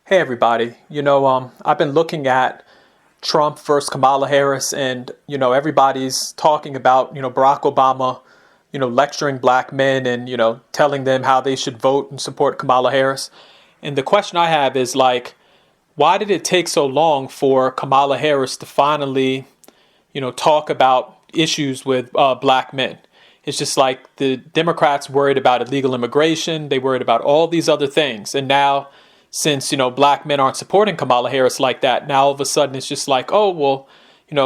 Hey everybody. I've been looking at Trump versus Kamala Harris, and everybody's talking about Barack Obama, lecturing black men and telling them how they should vote and support Kamala Harris. And the question I have is like, why did it take so long for Kamala Harris to finally, talk about issues with black men? It's just like the Democrats worried about illegal immigration, they worried about all these other things, and now since black men aren't supporting Kamala Harris like that, now all of a sudden it's just like, oh well,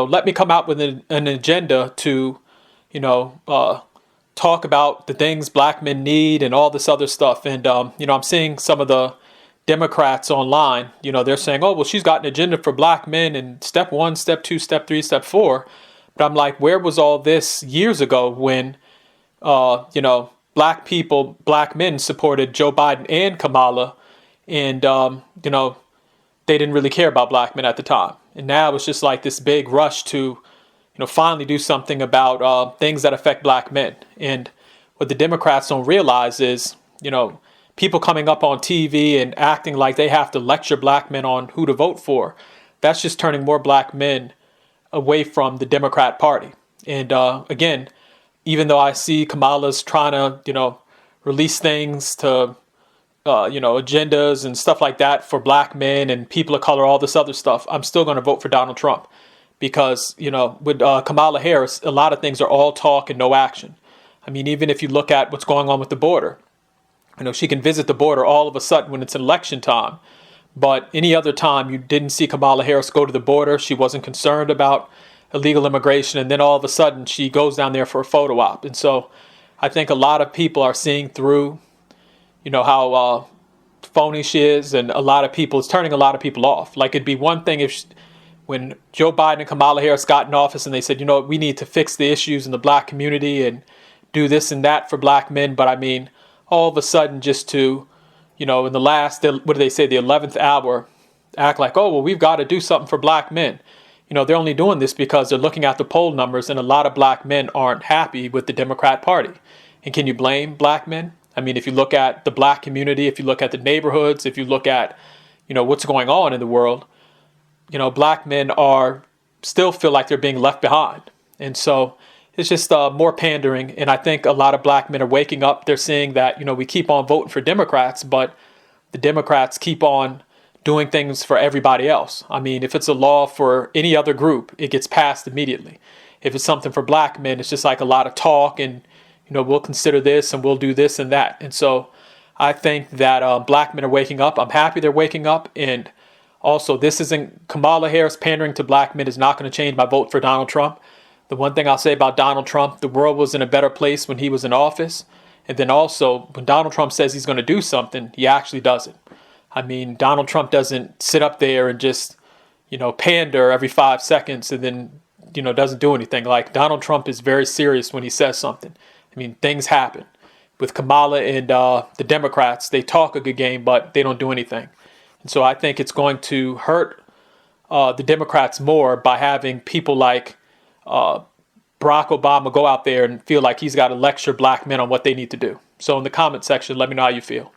let me come out with an agenda to talk about the things black men need and all this other stuff. And I'm seeing some of the Democrats online, they're saying, oh well, she's got an agenda for black men and step 1, step 2, step 3, step 4. But I'm like, where was all this years ago when black people, black men supported Joe Biden and Kamala? And, they didn't really care about black men at the time. And now it's just like this big rush to, finally do something about things that affect black men. And what the Democrats don't realize is, people coming up on TV and acting like they have to lecture black men on who to vote for. That's just turning more black men away from the Democrat Party. And again, even though I see Kamala's trying to, release things to agendas and stuff like that for black men and people of color, all this other stuff, I'm still going to vote for Donald Trump because, with Kamala Harris, a lot of things are all talk and no action. I mean, even if you look at what's going on with the border, she can visit the border all of a sudden when it's election time. But any other time you didn't see Kamala Harris go to the border. She wasn't concerned about illegal immigration. And then all of a sudden she goes down there for a photo op. And so I think a lot of people are seeing through how phony she is, and it's turning a lot of people off. Like, it'd be one thing if when Joe Biden and Kamala Harris got in office and they said, we need to fix the issues in the black community and do this and that for black men. But I mean, all of a sudden just to, in the last, what do they say, the 11th hour, act like, oh, well, we've got to do something for black men. They're only doing this because they're looking at the poll numbers, and a lot of black men aren't happy with the Democrat Party. And can you blame black men? I mean, if you look at the black community, if you look at the neighborhoods, if you look at, what's going on in the world, black men still feel like they're being left behind. And so it's just more pandering. And I think a lot of black men are waking up. They're seeing that, we keep on voting for Democrats, but the Democrats keep on doing things for everybody else. I mean, if it's a law for any other group, it gets passed immediately. If it's something for black men, it's just like a lot of talk and we'll consider this and we'll do this and that. And so I think that black men are waking up. I'm happy they're waking up. And also, this isn't Kamala Harris pandering to black men is not going to change my vote for Donald Trump. The one thing I'll say about Donald Trump, the world was in a better place when he was in office. And then also, when Donald Trump says he's going to do something, he actually does it. I mean, Donald Trump doesn't sit up there and just, pander every 5 seconds and then, doesn't do anything. Like, Donald Trump is very serious when he says something. I mean, things happen. With Kamala and the Democrats, they talk a good game, but they don't do anything. And so I think it's going to hurt the Democrats more by having people like Barack Obama go out there and feel like he's got to lecture black men on what they need to do. So in the comment section, let me know how you feel.